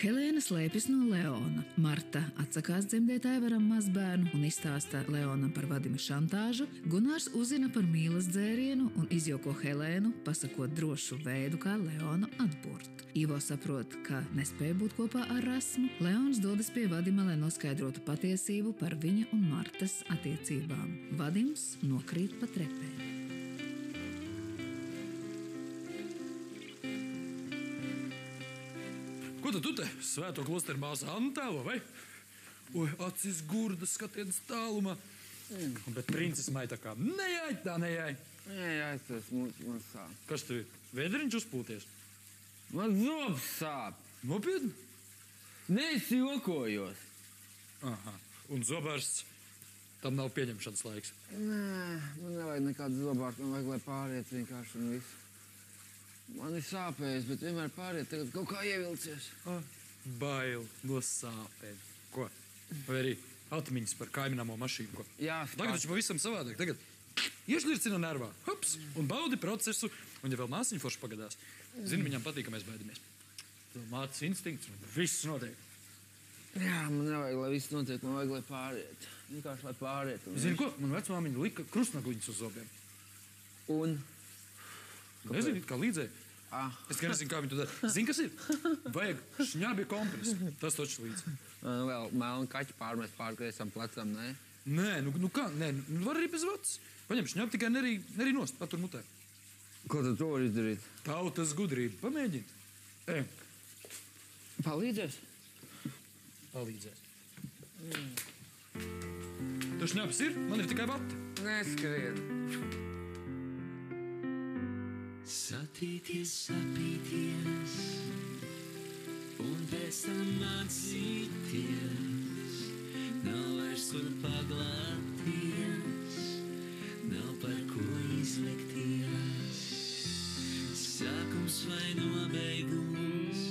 Helēna slēpjas no Leona. Marta atsakās dzemdēt Aivaram mazbērnu un izstāsta Leonam par Vadima šantāžu. Gunārs uzzina par mīlas dzērienu un izjoko Helēnu, pasakot drošu veidu, kā Leonu atburt. Ivo saprot, ka nespēja būt kopā ar Rasmu. Leons dodas pie Vadima, lai noskaidrotu patiesību par viņa un Martas attiecībām. Vadims nokrīt pa trepēm. Ko tu te? Svēto klosteru māsa Anna tēlo, vai? Oi, acis gurda, skatieties tālumā. Bet princes maita kā nejai, tā nejai. Nejai, tas mums sāp. Kas tu ir? Vēdriņš uzpūties? Man zobs sāp. Nopietni? Nē, es jokojos. Aha. Un zobārsts? Tam nav pieņemšanas laiks. Nē, man nevajag nekādu zobārstu. Man vajag, lai pāriet vienkārši un viss. Man ir sāpējis, bet vienmēr pāriet tagad kaut kā ievilcies. Bail no sāpēm. Ko? Vai arī atmiņas par kaimiņamo mašīnu, ko? Jā, tagad taču pavisam savādāk. Tagad iešļircina nervā, hops, un baudi procesu. Un ja vēl māsiņa forši pagadās, zini, viņam patīk, ka mēs baidamies. Vēl mātes instinkts un viss notiek. Jā, man nevajag, lai viss notiek, man vajag, lai pāriet. Vienkārši, lai pāriet. Zini ko? Man vecmāmiņa lika krustnaguņas uz zobiem. Un? Nezinu, kā līdzēja. Es gan nezinu, kā viņi to dara. Zini, kas ir? Vajag šņābi kompresu. Tas taču līdz. Vēl melnu kaķi pārmest pārgriezam plecam, ne? Nē, nu kā? Nē, var arī bez vacis. Paņem šņābi, tikai nerī nost, patur mutē. Ko tu to var izdarīt? Tautas gudrība. Pamēģini. Palīdzēs? Palīdzēs. Tu šņābis ir? Man ir tikai vati. Neskrien. Satīties, sapīties un pēc tam mācīties. Nav vairs kur paglāpties, nav par ko izlikties. Sākums vai nobeigums,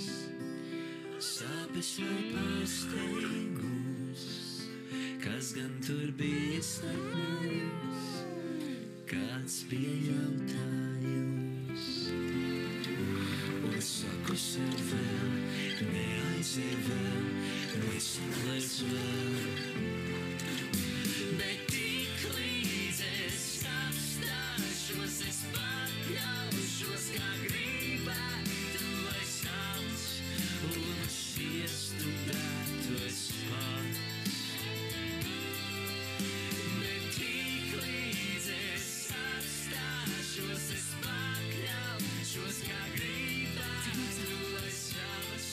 sāpes vai pārsteigums. Kas gan tur bija starp mums, kāds bija jautājums. Un saku sev vēl, neaiziet vēl, nesaklēs vēl. Bet tik līdz es apstāšos, es pakļaušos, kā gribētu es nāc, un šiestu dētu es pats. Bet tik līdz es apstāšos, es pakļaušos, kā gribētu es nāc,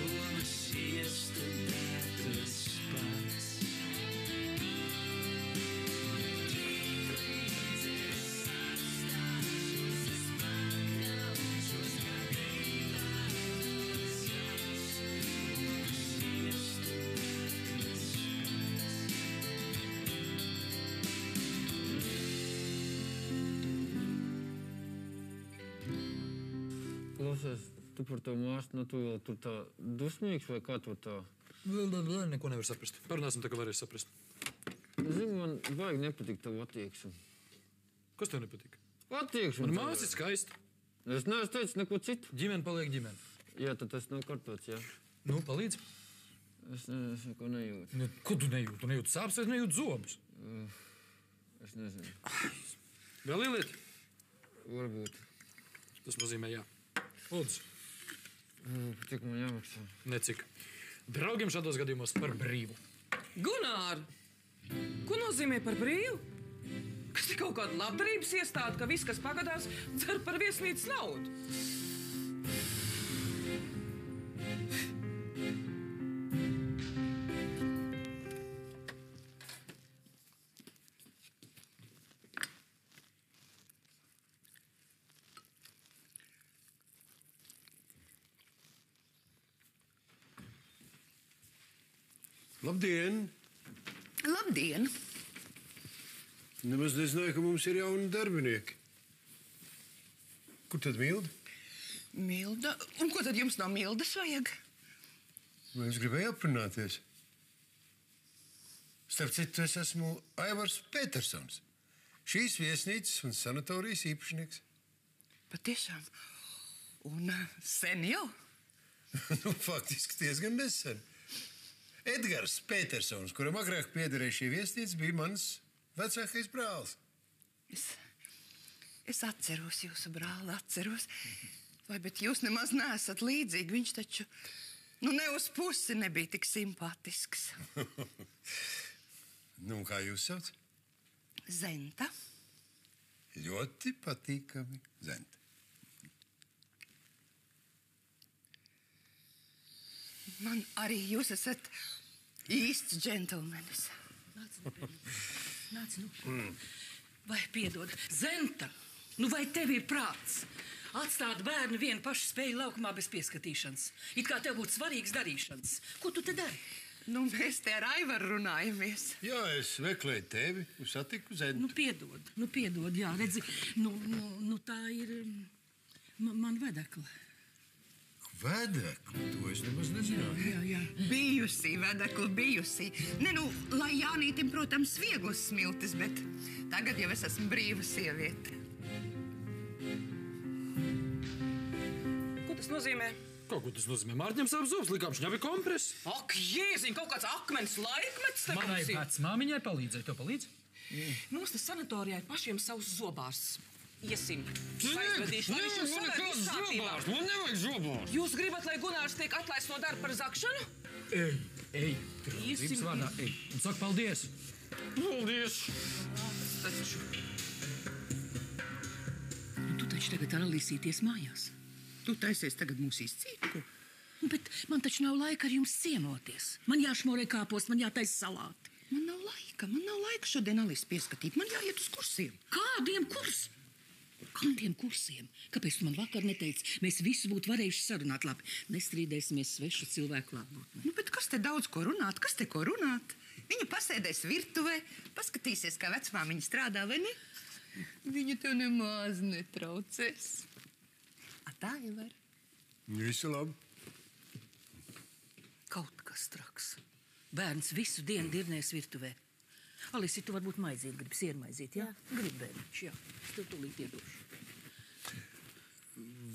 un šiestu dētu es pats. Klausies, tu par to māstu, nu tu vēl tur tā dusmīgs vai kā tur tā? Vēl neko nevar saprast. Parunāsim tā, ka varēs saprast. Zini, man vajag nepatīk tavu attieksmi. Kas tev nepatīk? Attieksmi. Man māsa ir skaista. Es neesmu teicis neko citu. Ģimene paliek ģimene. Jā, tad tas nav kārtots, jā. Nu, palīdz. Es neko nejūtu. Nu, ko tu nejūti? Tu nejūti sāpes, es nejūtu zobus. Es nezinu. Vēl ieliet? Varbūt. Tas nozīmē jā. Lūdzu. Cik man jāmaksā? Necik. Draugiem šādos gadījumos par brīvu. Gunār! Ko nozīmē par brīvu? Kas ir kaut kāda labdarības iestāde, ka viss, kas pagadās, dzer par viesnīcas naudu? Labdien! Labdien! Nemaz nezināju, ka mums ir jauni darbinieki. Kur tad Milda? Milda? Un ko tad jums no Mildas vajag? Vai es gribēju aprunāties? Starp citu, es esmu Aivars Petersons. Šīs viesnīcas un sanatorijas īpašnieks. Patiešām. Un sen jau? Faktiski diezgan nesen. Edgars Petersons, kuram agrāk piederēja šī viesnīca, bija mans vecākais brālis. Es atceros jūsu brāli, atceros. Vai, bet jūs nemaz neesat līdzīgi. Viņš taču, ne uz pusi nebija tik simpātisks. Nu, kā jūs sauc? Zenta. Ļoti patīkami, Zenta. Man arī jūs esat īsts džentelmenis. Nāc, Vai piedod, Zenta, vai tev ir prāts? Atstāt bērnu vienu pašu spēju laukumā bez pieskatīšanas. It kā tev būtu svarīgs darīšanas. Ko tu te dari? Mēs te ar Aivaru runājamies. Jā, es meklēju tevi, satiku Zentu. Piedod, jā, redzi, tā ir man vedekla. Vedekla? To es nemaz nezināju. Jā. Bijusī, vedekla, bijusī. Lai Jānītim, protams, vieglas smiltis, bet tagad jau es esmu brīva sieviete. Ko tas nozīmē? Ko tas nozīmē? Mārķim savs zobs likām, viņam bija kompress. Ak, Jēziņ, kaut kāds akmens laikmets. Manai vecmāmiņai palīdzēja, tev palīdz? Mums tas sanatorijai pašiem savus zobārs. Iesim. Man nekāds zobārs, man nevajag zobārs. Jūs gribat, lai Gunārs tiek atlaists no darba par zakšanu? Ej, drības vārdā, ej. Un saka paldies. Paldies. Taču. Tu taču tagad aralīsīties mājās. Tu taisies tagad mūs izcīku. Bet man taču nav laika ar jums cienoties. Man jāšmorē kāpost, man jātais salāti. Man nav laika šodien Alis pieskatīt. Man jāiet uz kursiem. Kādiem kursiem? Kādiem kursiem? Kāpēc tu man vakar neteici? Mēs visu būtu varējuši sarunāt labi. Nestrīdēsimies svešu cilvēku klātbūtnē. Bet kas te daudz ko runāt? Viņa pasēdēs virtuvē, paskatīsies, kā vecmāmiņa strādā, vai ne? Viņa tev nemaz netraucēs. Tā jau var. Visu labi. Kaut kas traks. Bērns visu dienu dirnēs virtuvē. Alisi, tu varbūt maizīt, gribi siermaizīt, jā? Gribi bērniņš, jā. Es tev tūlīt iedošu.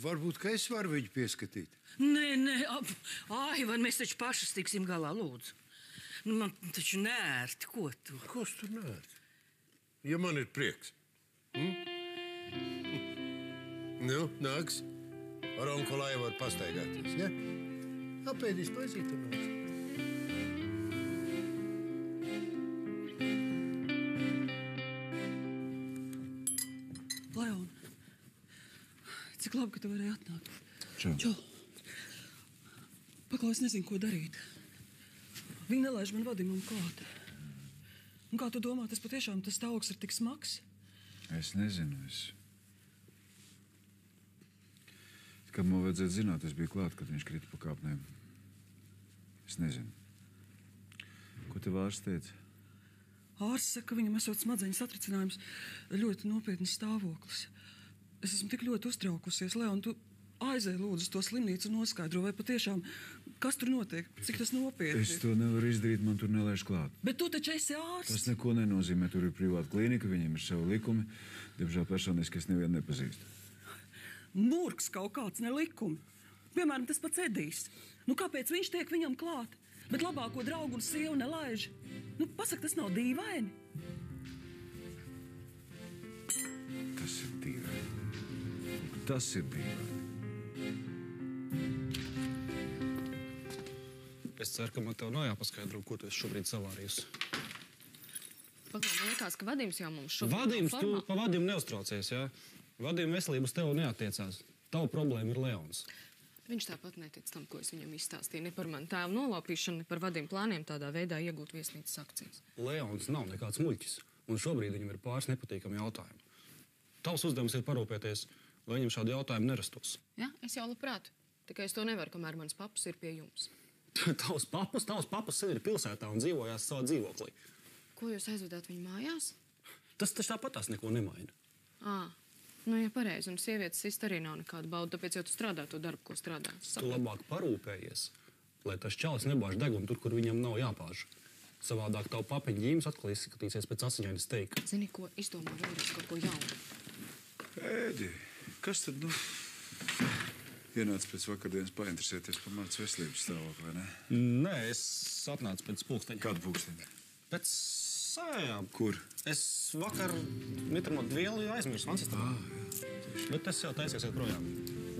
Varbūt, ka es varu viņu pieskatīt. Nē, Aivar, mēs taču pašas tiksim galā, lūdzu. Man taču nērti, ko tu? Kas tur nērti? Ja man ir prieks. Nāks. Ar onkolu Aivaru pastaigāties, ja? Apēdīs paizīt un nāks. Leon, cik labi, ka tu varēji atnākt. Čau. Paklau, es nezinu, ko darīt. Viņa nelaiž man vadimam klāt. Un kā tu domā, tas patiešām tas stāvoklis ir tik smags? Es nezinu. Kad man vajadzētu zināt, es biju klāt, kad viņš krita pa kāpnēm. Es nezinu. Ko tev ārsts teica? Ārsts saka, ka viņam esot smadzeņu satricinājums, ļoti nopietns stāvoklis. Es esmu tik ļoti uztraukusies. Leon, tu aizēj lūdzu uz to slimnīcu un noskaidro, vai patiešām, kas tur notiek, cik tas nopietni. Es to nevaru izdarīt, man tur nelaiž klāt. Bet tu taču esi ārsts. Tas neko nenozīmē, tur ir privāta klīnika, viņiem ir savi likumi. Diemžēl personiski es nevienu nepazīstu. Murgs kaut kāds, ne likumi. Piemēram, tas pats Edijs. Kāpēc viņš tiek viņam klāt? Bet labāko draugu un sievu nelaiž. Pasak, tas nav dīvaini. Tas ir dīvaini. Tas ir dīvaini. Es ceru, ka man tev nav jāpaskaidro, ko tu esi šobrīd savārījusi. Pagaid, man liekas, ka Vadims jau mums šobrīd Vadims, tu pa Vadimu neuztraucies, jā? Vadimu veselības tev neattiecās. Tava problēma ir Leons. Viņš tāpat netic tam, ko es viņam izstāstīju. Ne par manu tēvu nolaupīšanu, ne par Vadimu plāniem tādā veidā iegūt viesnīcas akcijas. Leons nav nekāds muļķis, un šobrīd viņam ir pāris nepatīkami jautājumi. Tavs uzdevums ir parūpēties, lai viņam šādi jautājumi nerastos. Jā, es jau labprāt. Tikai es to nevaru, kamēr mans papas ir pie jums. Tavs papas sev ir pilsētā un dzīvojās savā dzīvoklī. Ko jūs aizvedāt viņu mājās? Tas taču tāpatās neko nemaina. Ja pareizi, un sievietes sist arī nav nekāda bauda, tāpēc jau tu strādā to darbu, ko strādā. Tu labāk parūpējies, lai tas čalis nebāž degunu tur, kur viņam nav jābāž. Savādāk tavu papiņu ģīmes atkal izskatīsies pēc asiņaina steika. Zini, ko izdomā vēlreiz kaut ko jaunu? Ēdi, kas tad, Ienāc pēc vakardienas painteresēties par Martas veselības stāvokli, vai ne? Nē, es atnācu pēc pulksteņa. Kādu pulksteņu? Pēc sējām. Kur? Es vakar mitramot vielu aizmirsu Mansistabā. Bet es jau taisies iet projām.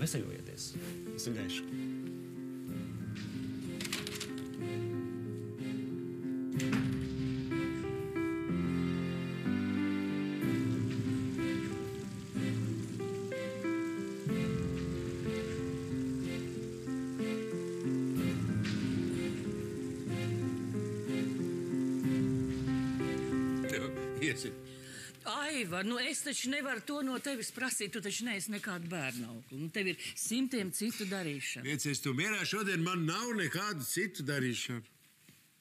Veseļojieties. Es ir gaišu. Aivar, es taču nevaru to no tevis prasīt. Tu taču neesi nekāda bērna augla. Tev ir simtiem citu darīšanu. Lieciet, tu mierā šodien man nav nekādu citu darīšanu.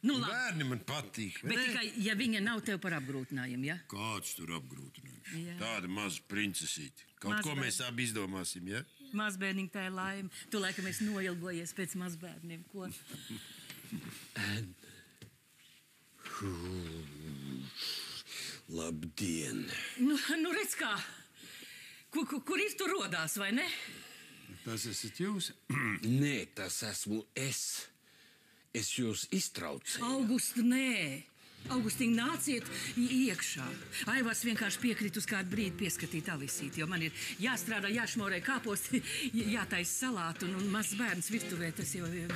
Labi. Bērni man patīk. Bet tikai, ja viņa nav tev par apgrūtinājumu, ja? Kāds tur apgrūtinājums? Jā. Tāda maza princesīte. Kaut ko mēs abi izdomāsim, ja? Mazbērniņa tā ir laime. Tu laikam esi noilgojies pēc mazbērniem. Ko? Labdien! Nu redz kā. Kur ir tu rodās, vai ne? Tas esat jūs? Nē, tas esmu es. Es jūs iztraucēju. August, nē. Augustīna, nāciet iekšā. Aivars vienkārši piekrīt uz kādu brīdi pieskatīt Alisīti, jo man ir jāstrādā, jāšmorē kāposti, jātaisa salātu un mazs bērns virtuvē. Tas jau ir.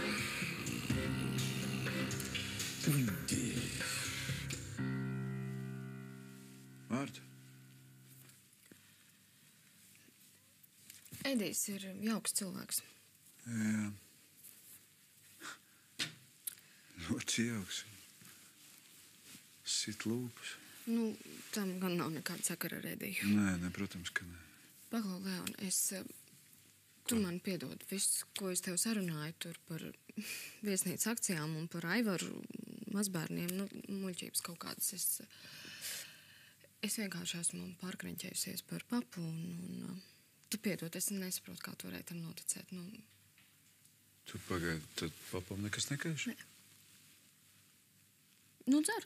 Mārta? Edijs ir jauks cilvēks. Jā. Ļoti jauks. Sit lūpas. Tam gan nav nekāda sakara ar Ediju. Nē, protams, ka nē. Paglau, Leon, tu man piedod visu, ko es tev sarunāju tur par viesnīcas akcijām un par Aivaru mazbērniem, muļķības kaut kādas. Es vienkārši esmu pārkreņķējusies par papu un tu piedod, es nesaprotu, kā tu varēji tam noticēt. Tu pagaidi, tad papam nekas nekaiš? Dzer.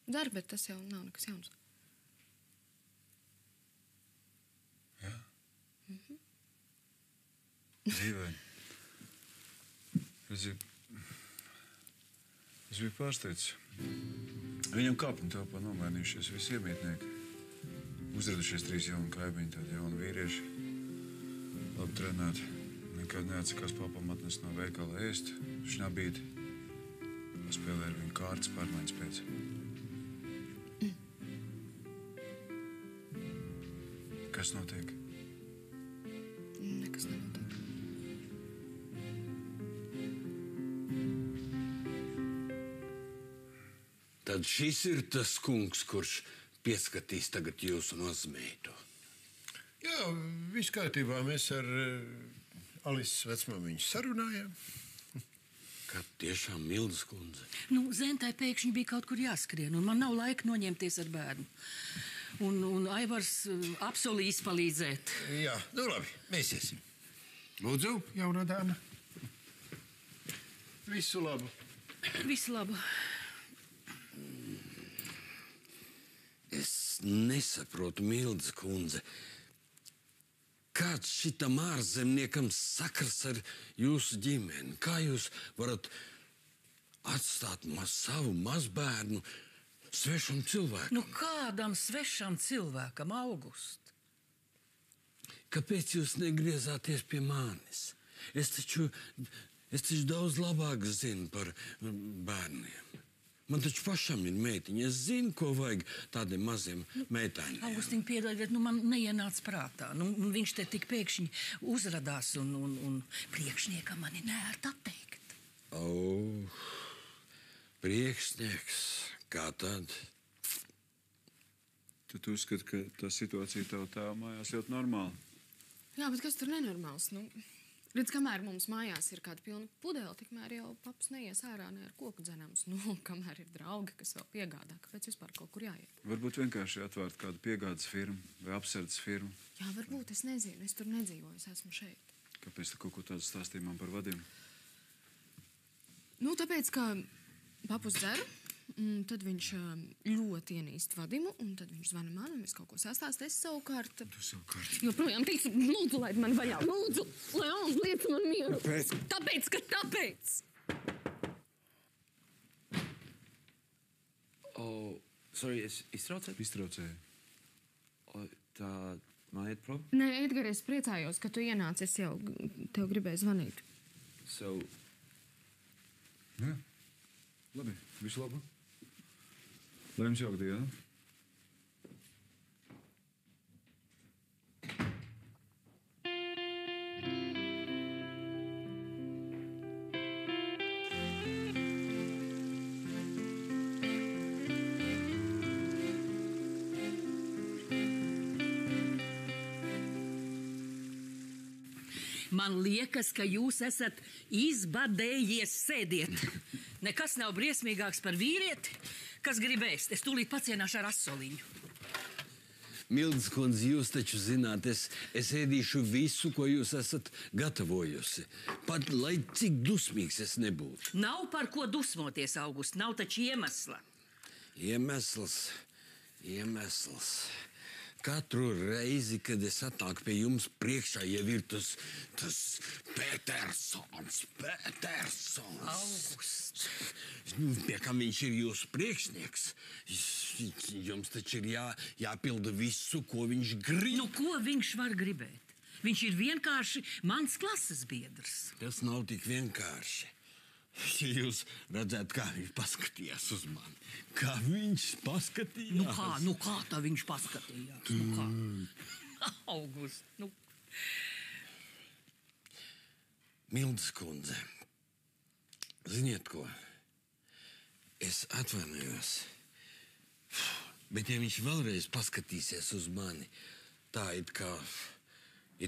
Dzer, bet tas jau nav nekas jauns. Jā? Dīvaini. Es biju pārsteidz. Viņam kāpni telpā nomainījušies visi iemītnieki. Uzradušies 3 jauni kaimiņi, tādi jauni vīrieši. Labi trenēti. Nekad neatsakās papam atnest no veikala ēst. Šņabīt. Spēlē ar viņu kārtas pārmaiņas pēc. Kas notiek? Nekas nenotiek. Tad šis ir tas kungs, kurš pieskatīs tagad jūsu mazmeitu. Jā, viss kārtībā. Mēs ar Alises vecmāmiņu sarunājām. Kā tiešām Mildas kundze? Zentai pēkšņi bija kaut kur jāskrien, un man nav laika noņemties ar bērnu. Un Aivars apsolīja palīdzēt. Jā, labi, mēs iesim. Lūdzu, jaunā dāma. Visu labu. Visu labu. Es nesaprotu, Mildas kundze. Kāds šitam ārzemniekam sakars ar jūsu ģimeni? Kā jūs varat atstāt savu mazbērnu svešam cilvēkam? Kādam svešam cilvēkam, August? Kāpēc jūs negriezāties pie manis? Es taču daudz labāk zinu par bērniem. Man taču pašam ir meitiņa. Es zinu, ko vajag tādiem maziem meitaņiem. Augustīna, piedod, bet man neienāca prātā. Viņš te tik pēkšņi uzradās un priekšniekam mani neērt atteikt. Priekšnieks. Kā tad? Tu uzskati, ka tā situācija tev tā mājās ļoti normāla? Jā, bet kas tur nenormāls? Līdz kamēr mums mājās ir kāda pilna pudele, tikmēr jau paps neies ārā ne ar koku dzenams. Kamēr ir draugi, kas vēl piegādā, kāpēc vispār kaut kur jāiet? Varbūt vienkārši atvērt kādu piegādes firmu vai apsardzes firmu. Jā, varbūt, es nezinu, es tur nedzīvoju, es esmu šeit. Kāpēc tu kaut ko tādu stāstīji man par vadiem? Tāpēc, ka papus dzer, Tad viņš ļoti ienīst Vadimu, un tad viņš zvana man, un es kaut ko sastāstu. Es savukārt... Tu savukārt? Joprojām teicu, lūdzu, laid man vaļā. Lūdzu, Leon, liec man mieru. Kāpēc? Tāpēc, ka tāpēc. Sorry, es iztraucēju? Iztraucēju. Tā man iet prom? Nē, Edgar, es priecājos, ka tu ienāc. Es jau tev gribēju zvanīt. Jā. Labi, visu labu. Lai jums jauka diena. Man liekas, ka jūs esat izbadējies. Sēdiet. Nekas nav briesmīgāks par vīrieti, kas grib ēst. Es tūlīt pacienāšu ar asoliņu. Mildes kundze, jūs taču zināt, es ēdīšu visu, ko jūs esat gatavojusi. Pat lai cik dusmīgs es nebūtu. Nav par ko dusmoties, August. Nav taču iemesla. Iemesls. Katru reizi, kad es atnāku pie jums priekšā, jau ir tas Petersons. August. Pie kā viņš ir jūsu priekšnieks. Jums taču ir jāpilda visu, ko viņš grib. Nu, ko viņš var gribēt? Viņš ir vienkārši mans klases biedrs. Tas nav tik vienkārši. Ja jūs redzētu, kā viņš paskatījās uz mani. Kā viņš paskatījās? Nu kā tā viņš paskatījās? Nu kā? August, nu... Mildes kundze, ziniet ko? Es atvainojos. Bet ja viņš vēlreiz paskatīsies uz mani, tā it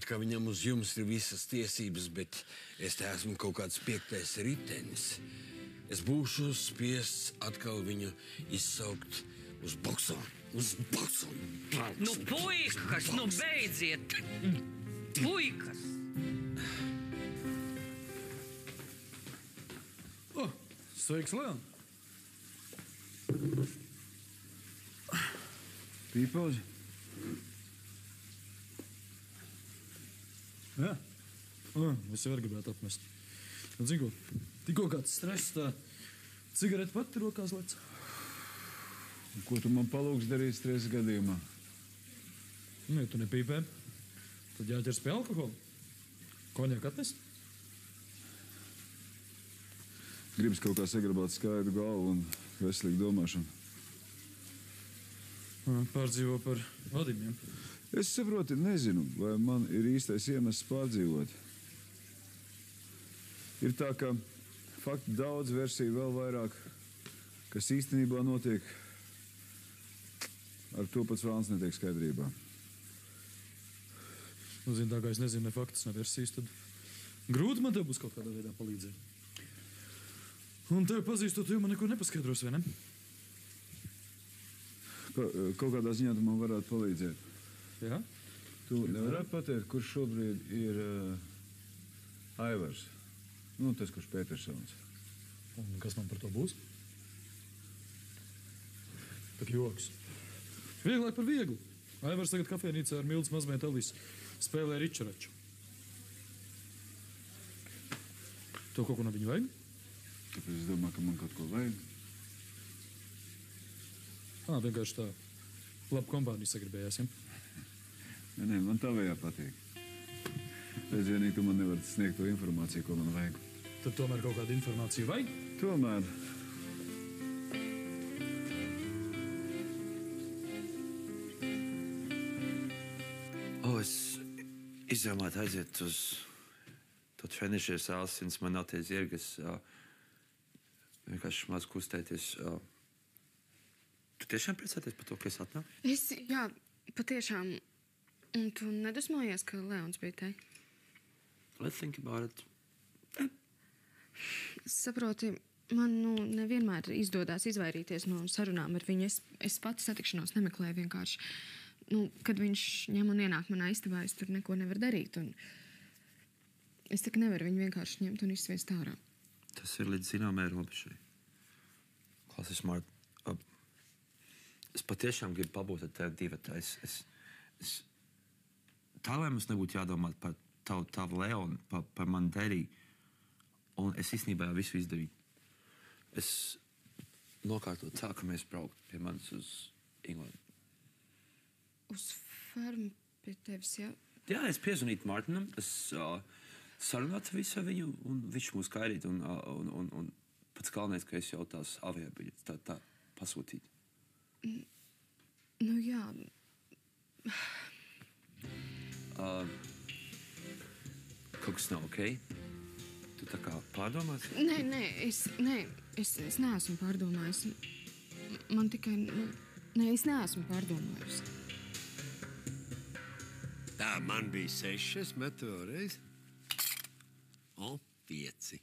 kā viņam uz jums ir visas tiesības, bet es te esmu kaut kāds 5. ritenis. Es būšu spiests atkal viņu izsaukt uz boksu. Nu, puikas, nu beidziet! Puikas! Sveiks, Leon! Pīpauzi? Jā. Es jau arī gribētu apmest. Zinu, tikko kāds stress, tā cigarete pati rokās lec. Ko tu man palūgs darīt stresa gadījumā? Nu, ja tu nepīpē, tad jāķers pie alkohola. Konjaka atnest? Gribas kaut kā saglabāt skaidru galvu un veselīgu domāšanu. Pārdzīvo par vadījumiem. Es saprotu, nezinu, vai man ir īstais iemesls pārdzīvot. Ir tā, ka fakti daudz, versiju vēl vairāk, kas īstenībā notiek, ar to pats vēlns netiek skaidrībā. Nu, zini, tā kā es nezinu ne faktus, ne versijas, tad grūti man tev būs kaut kādā veidā palīdzēt. Un tev pazīstot, tu man neko nepaskaidros, vai ne? Kaut kādā ziņā tu man varētu palīdzēt. Jā? Tu nevarētu pateikt, kurš šobrīd ir Aivars? Nu, tas, kurš Petersons. Un kas man par to būs? Tak joks. Vieglāk par vieglu. Aivars tagad kafejnīcā ar Mildes mazmēt Alis spēlē ričaraču. Tev kaut ko no viņa vajag? Tāpēc es domāju, ka man kaut ko vajag. Vienkārši tā. Labi kompānija sagribējās, ja? Nē, man tavējā patīk. Pēc vienīgi tu man nevari sniegt to informāciju, ko man vajag. Tad tomēr kaut kādu informāciju vajag? Tomēr. Es izdomāju aiziet uz to trenižieru zāli, since man nav tie zirgas. Vienkārši maz kustēties. Tu tiešām priecāties par to, ka es atnāku? Jā, patiešām. Un tu nedusmojies, ka Leons bija te? Let's think about it. Saproti, man nevienmēr izdodas izvairīties no sarunām ar viņu. Es pati satikšanos nemeklēju vienkārši. Kad viņš ņem un ienāk manā istabā, es tur neko nevaru darīt. Un es tā nevaru viņu vienkārši ņemt un izsviest ārā. Tas ir līdz zināmai robežai. Klausies, Marta, es patiešām gribu pabūt ar tevi divatā. Tā, lai mums nebūtu jādomā par tavu Leonu, par manu Deriju, un es īstenībā visu izdarīju. Es nokārtotu tā, ka mēs brauktu pie manis uz Englandu. Uz fermu pie tevis, jā? Jā, es piezvanītu Martinam, es sarunātu visu ar viņu, un viņš mūs gaidītu, un pats galvenais, ka es jau tās aviobiļetes tā pasūtītu. Nu jā. Kaut kas nav ok? Tu tā kā pārdomās? Nē, es neesmu pārdomājis. Man tikai, nē, es neesmu pārdomājusi. Tā man bija 6, metu vēlreiz. Un 5.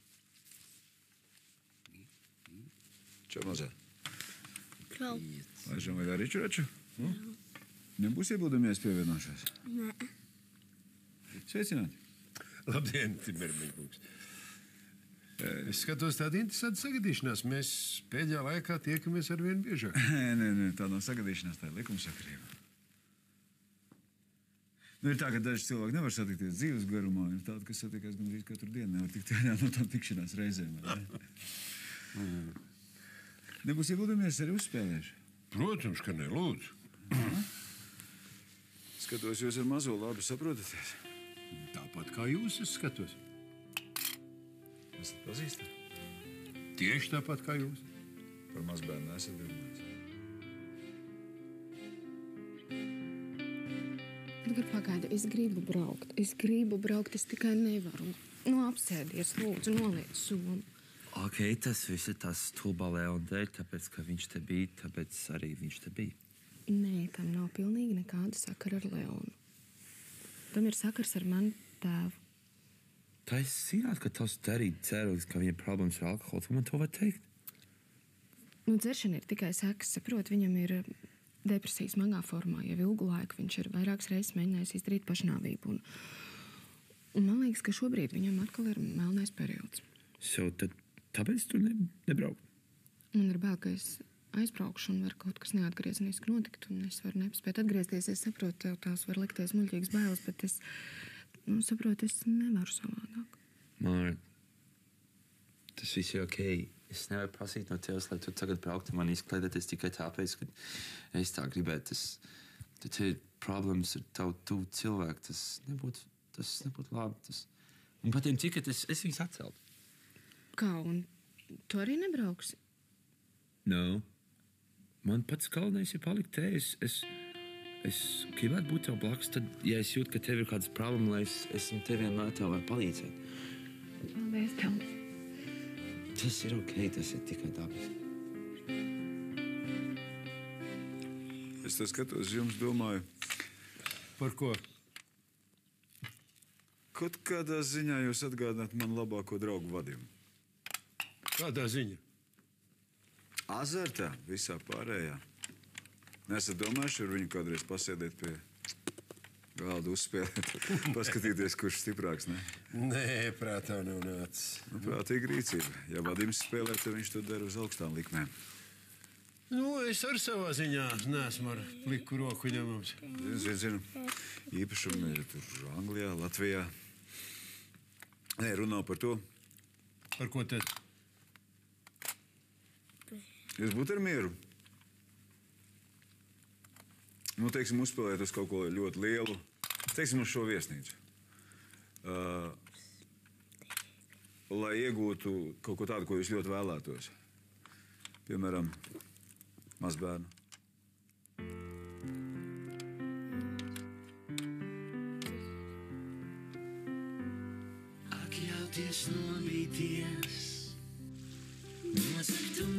Čau, mazā? Čau. Laižam vai arī čuraču? Nebūs iebildumies pievienošās? Nē. Sveicināti. Labdien, Timermeņkungs. Es skatos tādu interesantu sagadīšanās. Mēs pēdējā laikā tiekamies ar vien biežāk. Nē, tā nav sagadīšanās, tā ir likumsakarība. Nu, ir tā, ka daži cilvēki nevar satikties dzīves garumā. Ir tādi, kas satiekās gandrīz katru dienu. Nevar tikt vienā no tām tikšanās reizēm. Nebūs iebildumies arī uzspēlēšu? Protams, ka ne, lūdzu. Skatos, jūs ar mazo labi saprotaties. Tāpat kā jūs, es skatos. Esat pazīstami? Tieši tāpat kā jūs. Par mazbērnu esat domājis. Tagad pagaidi, es gribu braukt, es tikai nevaru. Nu, apsēdies, lūdzu, noliec somu. Ok, tas viss ir tas stulbā Leona dēļ, tāpēc, ka viņš te bija, tāpēc arī viņš te bija. Nē, tam nav pilnīgi nekāda sakara ar Leonu. Tam ir sakars ar manu tēvu. Tā es zinātu, ka tavs Derija cerīgs, ka viņam problēmas ar alkoholu, tu man to var teikt? Nu, dzeršana ir tikai sekas, saprot, viņam ir depresija smagā formā, jau ilgu laiku viņš ir vairākas reizes mēģinājis izdarīt pašnāvību. Un man liekas, ka šobrīd viņam atkal ir melnais periods. Tāpēc tu nebrauc? Man ir bail, ka es aizbraukšu un var kaut kas neatgriezeniski notikt, un es varu nepaspēt atgriezties. Es saprotu, tev tās var likties muļķīgas bailes, bet es saprotu, es nevaru savādāk. Māra, tas viss ir ok. Es nevaru prasīt no tevis, lai tu tagad brauktu man izkliedēties tikai tāpēc, ka es tā gribētu. Tas ir problēmas ar tavu tuvu cilvēku. Tas nebūtu labi. Un par tiem tiketiem es viņus atceltu. Kā, un tu arī nebrauksi? No. Man pats galvenais ir palikt te. Es gribētu būt tev blakus, tad, ja es jūtu, ka tev ir kādas problēmas, lai es tev vienmēr tev varu palīdzēt. Paldies tev. Tas ir ok, tas ir tikai dabas. Es te skatos, jums domāju. Par ko? Kaut kādā ziņā jūs atgādināt man labāko draugu Vadimu. Kādā ziņā? Azartā, visā pārējā. Nesat domājuši ar viņu kādreiz pasēdēt pie galda uzspēlēt, paskatīties, kurš stiprāks, ne? Nē, prātā nav nācis. Prātīga rīcība. Ja Vadims spēlē, tad viņš to dara uz augstām likmēm. Nu, es arī savā ziņā neesmu ar pliku roku ņemams. Zinu. Īpašumi ir tur Anglijā, Latvijā. Nē, runā par to. Par ko tad? Jūs būtu ar mieru. Nu, teiksim, uzspēlēt uz kaut ko ļoti lielu. Teiksim, uz šo viesnīcu. Lai iegūtu kaut ko tādu, ko jūs ļoti vēlētos. Piemēram, mazbērnu. Ak, jauties nobīties, nosakt un